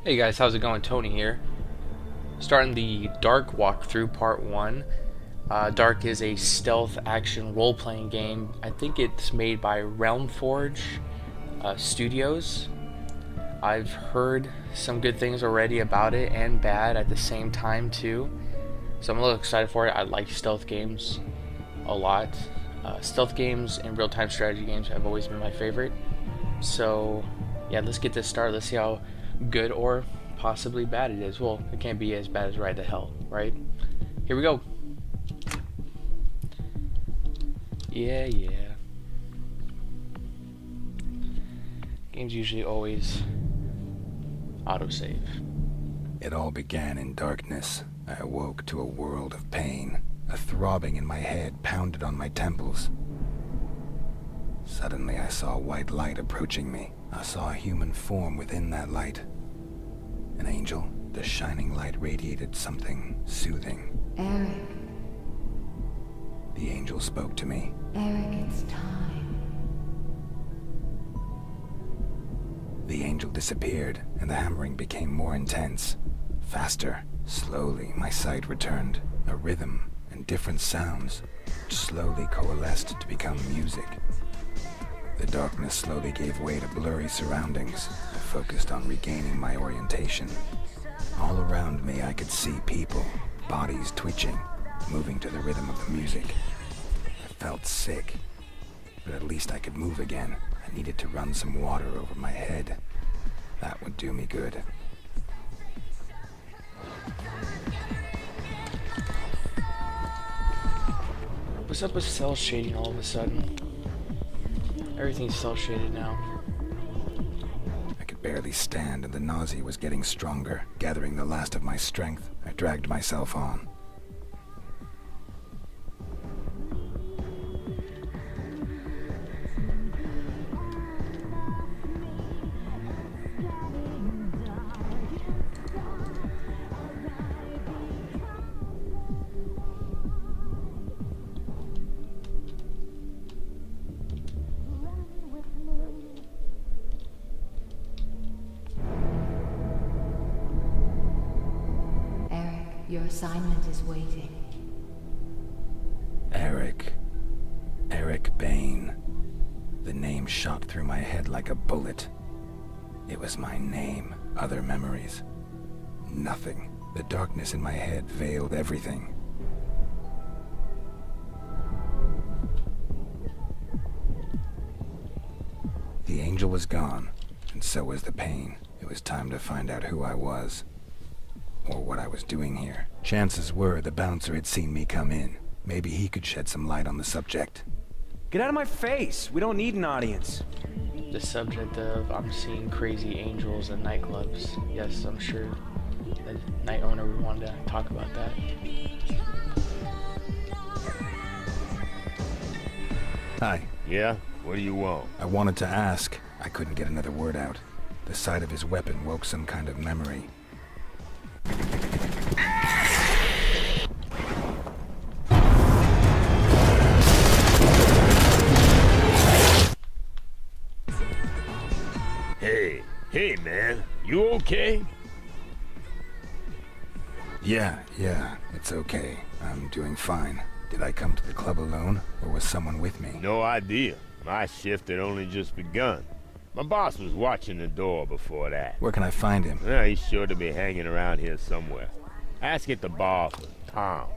Hey guys, how's it going? Tony here. Starting the Dark walkthrough part 1. Dark is a stealth action role-playing game. I think it's made by Realmforge Studios. I've heard some good things already about it and bad at the same time too. So I'm a little excited for it. I like stealth games a lot. Stealth games and real-time strategy games have always been my favorite. So yeah, let's get this started. Let's see how good or possibly bad it is. Well, it can't be as bad as Ride to Hell, right? Here we go. Yeah. Games usually always autosave. It all began in darkness. I awoke to a world of pain. A throbbing in my head pounded on my temples. Suddenly I saw white light approaching me. I saw a human form within that light. An angel. The shining light radiated something soothing. Eric. The angel spoke to me. Eric, it's time. The angel disappeared, and the hammering became more intense. Faster. Slowly, my sight returned. A rhythm and different sounds slowly coalesced to become music. The darkness slowly gave way to blurry surroundings. I focused on regaining my orientation. All around me I could see people, bodies twitching, moving to the rhythm of the music. I felt sick, but at least I could move again. I needed to run some water over my head. That would do me good. What's up with cell shading all of a sudden? Everything's cell shaded now. I could barely stand and the nausea was getting stronger. Gathering the last of my strength, I dragged myself on. Your assignment is waiting. Eric. Eric Bain. The name shot through my head like a bullet. It was my name. Other memories. Nothing. The darkness in my head veiled everything. The angel was gone, and so was the pain. It was time to find out who I was. Or what I was doing here. Chances were the bouncer had seen me come in. Maybe he could shed some light on the subject. Get out of my face! We don't need an audience. The subject of I'm seeing crazy angels in nightclubs. Yes, I'm sure the night owner would want to talk about that. Hi. Yeah? What do you want? I wanted to ask. I couldn't get another word out. The sight of his weapon woke some kind of memory. Hey man, you okay? Yeah, it's okay. I'm doing fine. Did I come to the club alone, or was someone with me? No idea. My shift had only just begun. My boss was watching the door before that. Where can I find him? Well, he's sure to be hanging around here somewhere. Ask at the bar for Tom.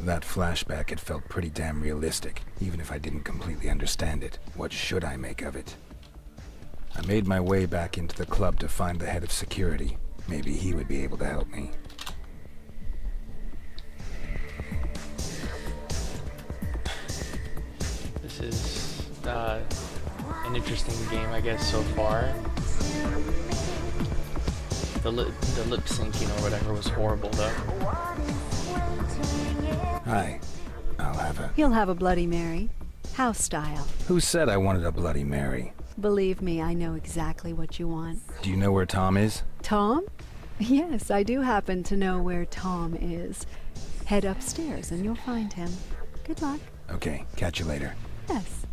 That flashback had felt pretty damn realistic, even if I didn't completely understand it. What should I make of it? I made my way back into the club to find the head of security. Maybe he would be able to help me. This is an interesting game, I guess, so far. The lip syncing or whatever was horrible, though. Hi. I'll have a... You'll have a Bloody Mary. House style. Who said I wanted a Bloody Mary? Believe me, I know exactly what you want. Do you know where Tom is? Tom? Yes, I do happen to know where Tom is. Head upstairs and you'll find him. Good luck. Okay, catch you later. Yes.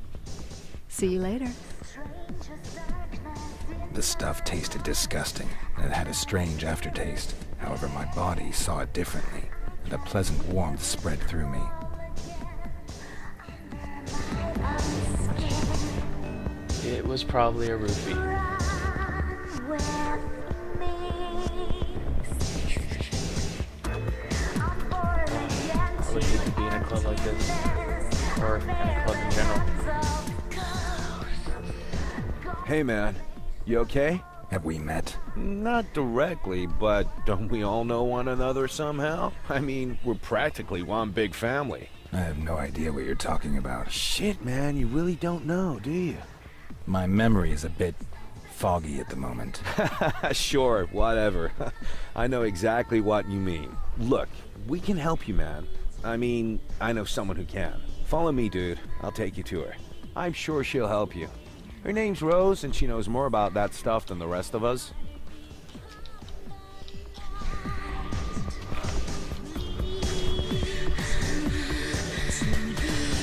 See you later. The stuff tasted disgusting, and it had a strange aftertaste. However, my body saw it differently, and a pleasant warmth spread through me. It was probably a roofie. I would hate to be in a club like this, or in a club in general. Hey man, you okay? Have we met? Not directly, but don't we all know one another somehow? I mean, we're practically one big family. I have no idea what you're talking about. Shit, man, you really don't know, do you? My memory is a bit foggy at the moment. Sure, whatever. I know exactly what you mean. Look, we can help you, man. I mean, I know someone who can. Follow me, dude. I'll take you to her. I'm sure she'll help you. Her name's Rose, and she knows more about that stuff than the rest of us.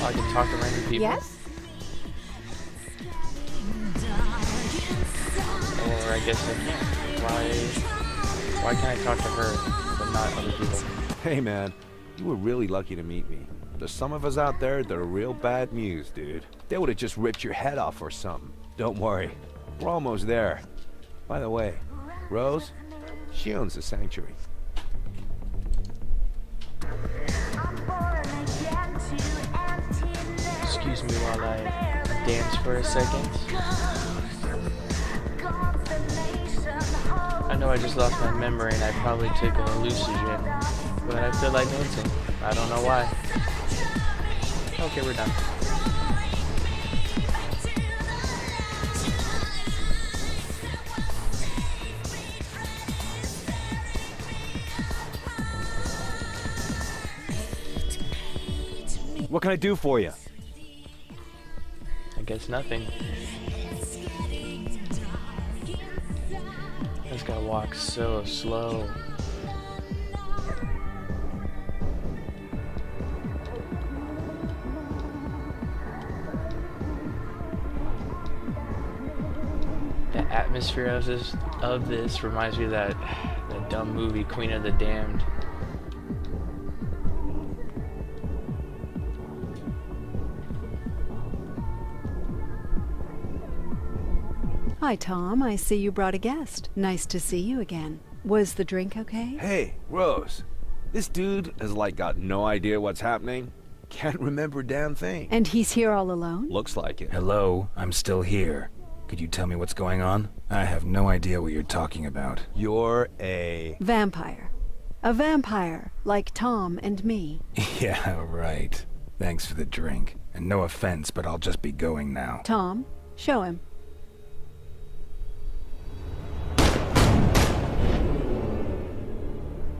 I can talk to random people. Yes? Or I guess I can't. Why can't I talk to her, but not other people? Hey, man, you were really lucky to meet me. There's some of us out there that are real bad news, dude. They would have just ripped your head off or something. Don't worry, we're almost there. By the way, Rose, she owns the sanctuary. Excuse me while I dance for a second. I know I just lost my memory and I probably took a hallucinogen, but I feel like dancing. I don't know why. Okay, we're done. What can I do for you? I guess nothing. This guy walks so slow. The atmosphere of this reminds me of that dumb movie Queen of the Damned. Hi, Tom. I see you brought a guest. Nice to see you again. Was the drink okay? Hey, Rose. This dude has like got no idea what's happening. Can't remember a damn thing. And he's here all alone? Looks like it. Hello, I'm still here. Could you tell me what's going on? I have no idea what you're talking about. You're a... Vampire. A vampire, like Tom and me. Yeah, right. Thanks for the drink. And no offense, but I'll just be going now. Tom, show him.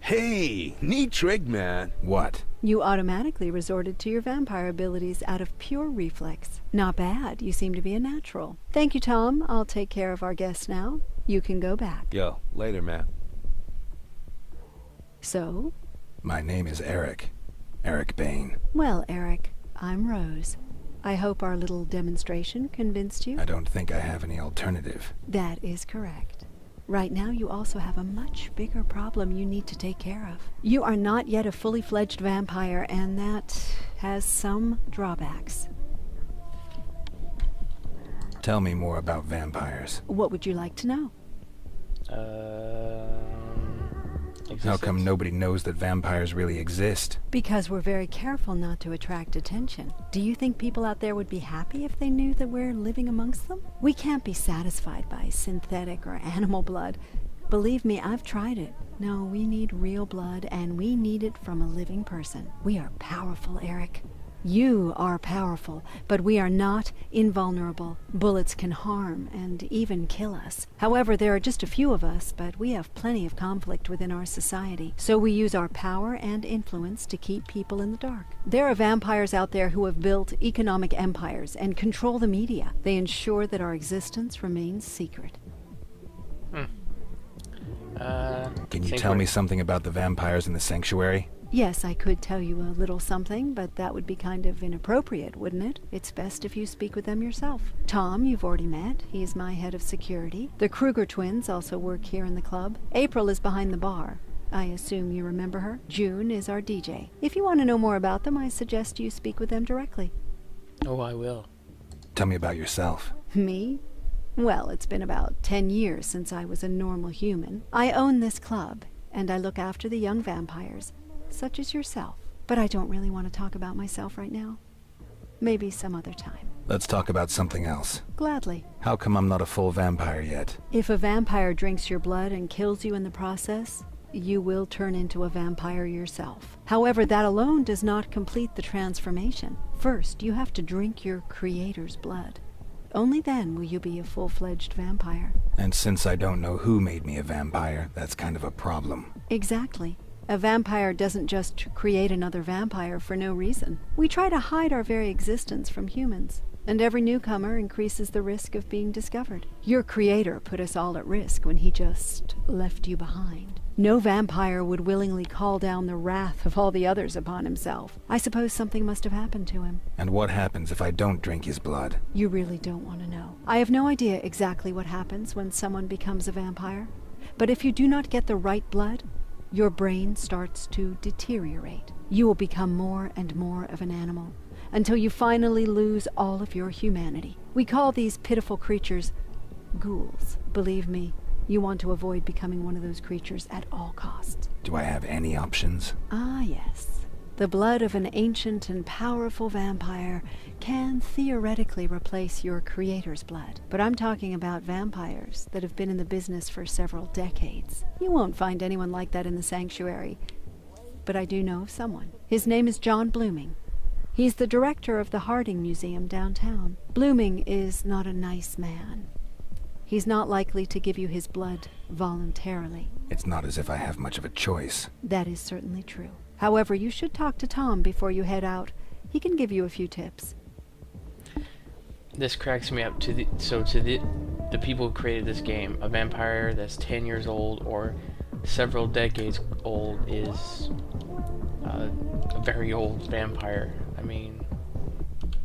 Hey, neat trick, man. What? You automatically resorted to your vampire abilities out of pure reflex. Not bad. You seem to be a natural. Thank you, Tom. I'll take care of our guest now. You can go back. Yo, later, man. So? My name is Eric. Eric Bain. Well, Eric, I'm Rose. I hope our little demonstration convinced you. I don't think I have any alternative. That is correct. Right now, you also have a much bigger problem you need to take care of. You are not yet a fully fledged vampire, and that has some drawbacks. Tell me more about vampires. What would you like to know? How come nobody knows that vampires really exist? Because we're very careful not to attract attention. Do you think people out there would be happy if they knew that we're living amongst them? We can't be satisfied by synthetic or animal blood. Believe me, I've tried it. No, we need real blood, and we need it from a living person. We are powerful, Eric. You are powerful, but we are not invulnerable. Bullets can harm and even kill us. However, there are just a few of us, but we have plenty of conflict within our society. So we use our power and influence to keep people in the dark. There are vampires out there who have built economic empires and control the media. They ensure that our existence remains secret. Can you tell me something about the vampires in the sanctuary? Yes, I could tell you a little something, but that would be kind of inappropriate, wouldn't it? It's best if you speak with them yourself. Tom, you've already met. He's my head of security. The Kruger twins also work here in the club. April is behind the bar. I assume you remember her. June is our DJ. If you want to know more about them, I suggest you speak with them directly. Oh, I will. Tell me about yourself. Me? Well, it's been about 10 years since I was a normal human. I own this club, and I look after the young vampires, such as yourself. But I don't really want to talk about myself right now. Maybe some other time. Let's talk about something else. Gladly. How come I'm not a full vampire yet? If a vampire drinks your blood and kills you in the process, you will turn into a vampire yourself. However, that alone does not complete the transformation. First, you have to drink your creator's blood. Only then will you be a full-fledged vampire. And since I don't know who made me a vampire, that's kind of a problem. Exactly. A vampire doesn't just create another vampire for no reason. We try to hide our very existence from humans, and every newcomer increases the risk of being discovered. Your creator put us all at risk when he just left you behind. No vampire would willingly call down the wrath of all the others upon himself. I suppose something must have happened to him. And what happens if I don't drink his blood? You really don't want to know. I have no idea exactly what happens when someone becomes a vampire, but if you do not get the right blood, your brain starts to deteriorate. You will become more and more of an animal, until you finally lose all of your humanity. We call these pitiful creatures ghouls. Believe me, you want to avoid becoming one of those creatures at all costs. Do I have any options? Ah, yes. The blood of an ancient and powerful vampire can theoretically replace your creator's blood. But I'm talking about vampires that have been in the business for several decades. You won't find anyone like that in the sanctuary. But I do know of someone. His name is John Blooming. He's the director of the Harding Museum downtown. Blooming is not a nice man. He's not likely to give you his blood voluntarily. It's not as if I have much of a choice. That is certainly true. However, you should talk to Tom before you head out. He can give you a few tips. This cracks me up. To the people who created this game, a vampire that's 10 years old or several decades old is a very old vampire. I mean,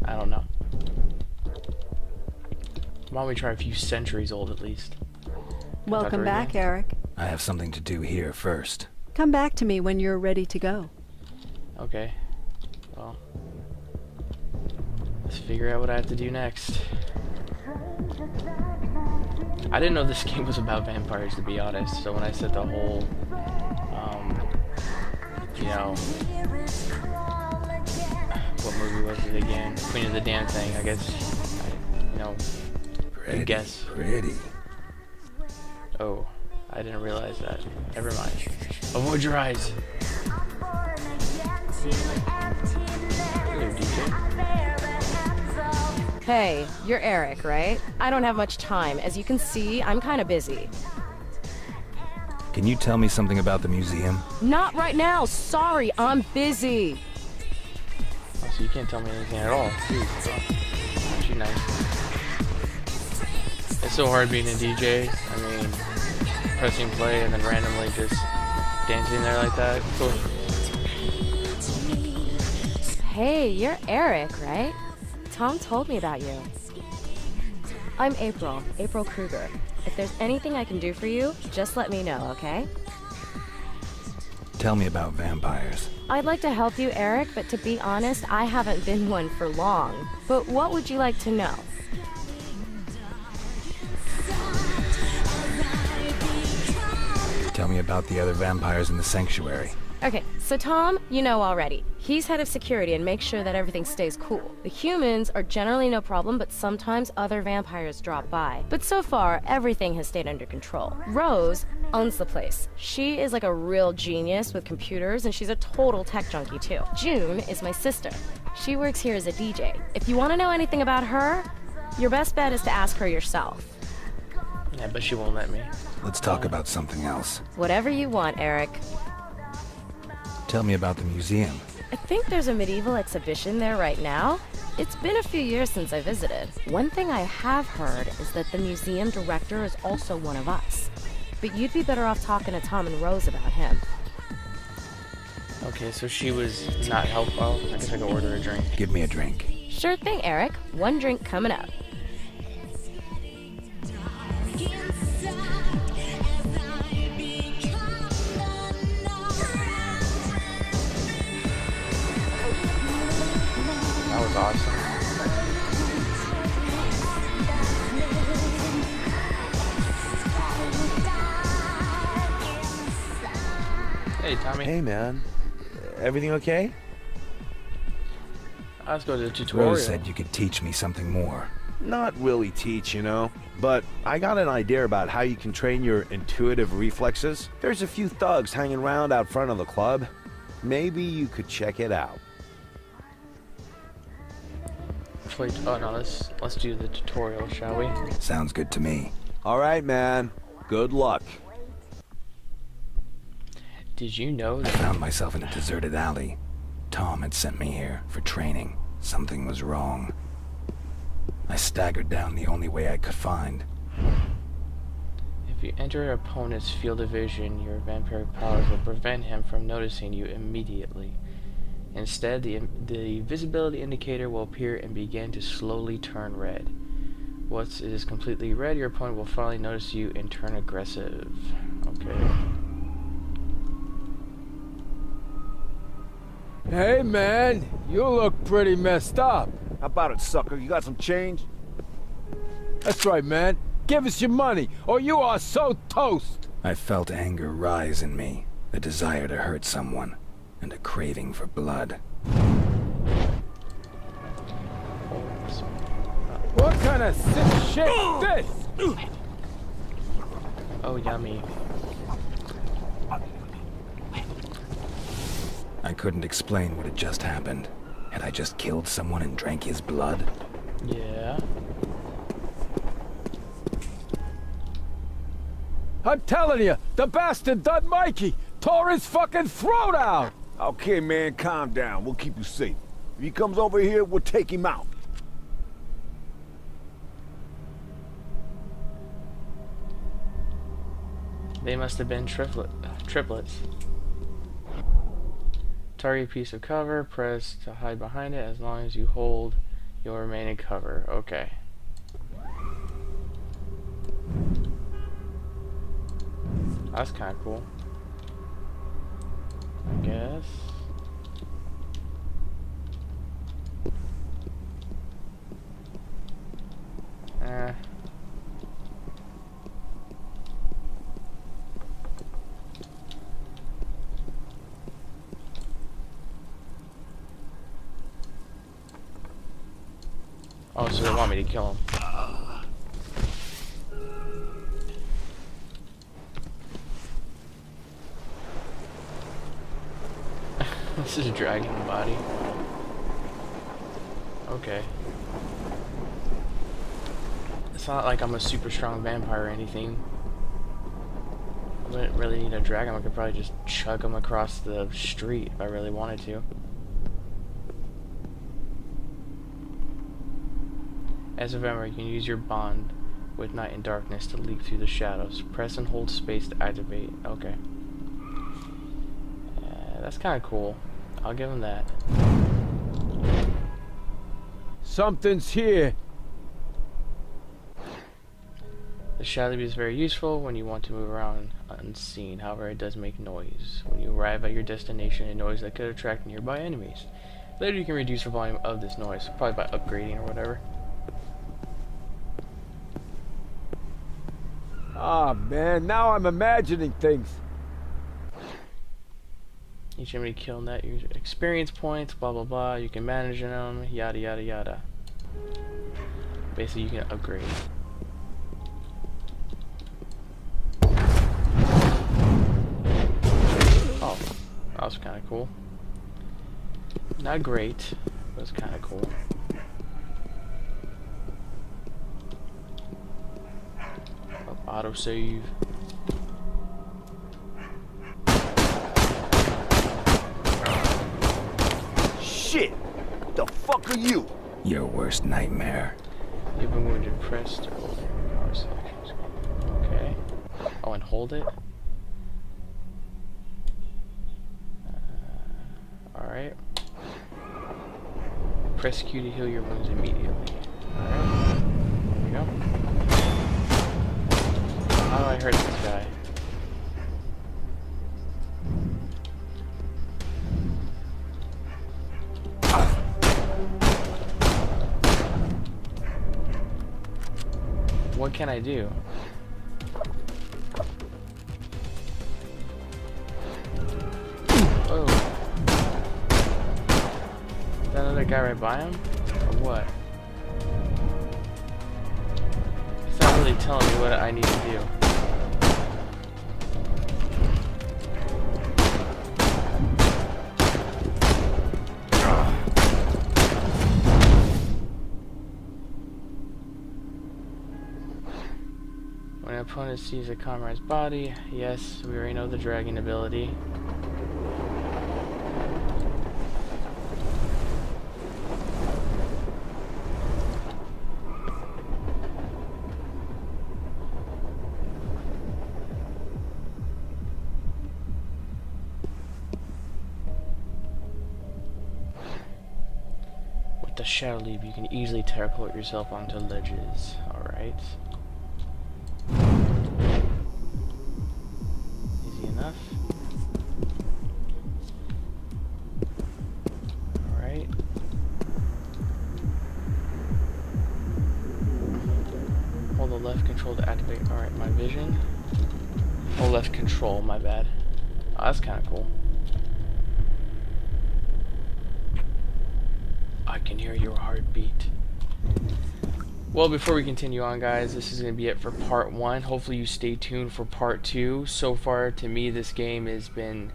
I don't know. Why don't we try a few centuries old at least? Welcome back, Eric. I have something to do here first. Come back to me when you're ready to go. Okay. Well, let's figure out what I have to do next. I didn't know this game was about vampires, to be honest. So when I said the whole, you know, what movie was it again? Queen of the Damn Thing. I guess, you know, Pretty, guess. Pretty. Oh, I didn't realize that. Never mind. Avoid your eyes. Hello, DJ. Hey, you're Eric, right? I don't have much time. As you can see, I'm kind of busy. Can you tell me something about the museum? Not right now. Sorry, I'm busy. Oh, so you can't tell me anything at all. Dude, oh, actually nice. It's so hard being a DJ. I mean, pressing play and then randomly just dancing there like that. Cool. Hey, you're Eric, right? Tom told me about you. I'm April Kruger. If there's anything I can do for you, just let me know, okay? Tell me about vampires. I'd like to help you, Eric, but to be honest, I haven't been one for long. But what would you like to know? Tell me about the other vampires in the sanctuary. Okay, so Tom, you know already. He's head of security and makes sure that everything stays cool. The humans are generally no problem, but sometimes other vampires drop by. But so far, everything has stayed under control. Rose owns the place. She is like a real genius with computers, and she's a total tech junkie too. June is my sister. She works here as a DJ. If you want to know anything about her, your best bet is to ask her yourself. Yeah, but she won't let me. Let's talk about something else. Whatever you want, Eric. Tell me about the museum. I think there's a medieval exhibition there right now. It's been a few years since I visited. One thing I have heard is that the museum director is also one of us. But you'd be better off talking to Tom and Rose about him. Okay, so she was not helpful. Oh, I guess I could order a drink. Give me a drink. Sure thing, Eric. One drink coming up. That was awesome. Hey, Tommy. Hey, man. Everything okay? Let's go to the tutorial. Rose said you could teach me something more. Not really teach, you know. But I got an idea about how you can train your intuitive reflexes. There's a few thugs hanging around out front of the club. Maybe you could check it out. Wait, oh no, let's do the tutorial, shall we? Sounds good to me. All right, man. Good luck. Did you know I that? found myself in a deserted alley. Tom had sent me here for training. Something was wrong. I staggered down the only way I could find. If you enter an opponent's field of vision, your vampiric powers will prevent him from noticing you immediately. Instead, the visibility indicator will appear and begin to slowly turn red. Once it is completely red, your opponent will finally notice you and turn aggressive. Okay. Hey, man, you look pretty messed up. How about it, sucker? You got some change? That's right, man. Give us your money, or you are so toast. I felt anger rise in me, a desire to hurt someone, and a craving for blood. What kind of sick shit is this? Oh, yummy. I couldn't explain what had just happened. Had I just killed someone and drank his blood? Yeah. I'm telling you, the bastard done Mikey. Tore his fucking throat out. Okay, man, calm down. We'll keep you safe. If he comes over here, we'll take him out. They must have been triplets. Target a piece of cover, press to hide behind it. As long as you hold, you'll remain in cover. Okay. That's kind of cool. I guess. Oh, so they want me to kill him. This is a dragon body. Okay. It's not like I'm a super strong vampire or anything. I wouldn't really need a dragon. I could probably just chug him across the street if I really wanted to. As a vampire, you can use your bond with night and darkness to leap through the shadows. Press and hold space to activate. Okay. That's kind of cool. I'll give him that. Something's here. The shadow is very useful when you want to move around unseen. However, it does make noise. When you arrive at your destination, a noise that could attract nearby enemies. Later, you can reduce the volume of this noise, probably by upgrading or whatever. Ah, man, now I'm imagining things. Each enemy killing that user experience points, blah blah blah. You can manage them, yada yada yada. Basically, you can upgrade. Oh, that was kind of cool. Not great, but it's kind of cool. Autosave. Shit! The fuck are you? Your worst nightmare. You've been wounded. Press to hold your power sections. Okay. Oh, and hold it. Alright. Press Q to heal your wounds immediately. Alright. There we go. How do I hurt this guy? What can I do? Oh. Is that another guy right by him? Or what? It's not really telling me what I need to do. When an opponent sees a comrade's body, yes, we already know the dragging ability. With the Shadow Leap, you can easily teleport yourself onto ledges. Alright. Easy enough. Alright. Hold the left control to activate. Alright, my vision. Hold left control, my bad. Oh, that's kinda cool. I can hear your heartbeat. Well, before we continue on, guys, this is going to be it for part 1. Hopefully you stay tuned for part 2. So far, to me, this game has been,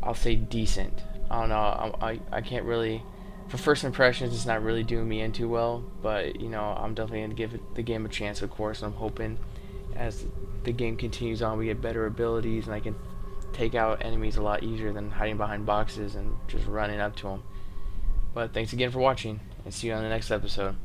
I'll say, decent. I don't know, I can't really, for first impressions, it's not really doing me in too well, but, you know, I'm definitely going to give the game a chance, of course, and I'm hoping as the game continues on, we get better abilities, and I can take out enemies a lot easier than hiding behind boxes and just running up to them. But thanks again for watching, and see you on the next episode.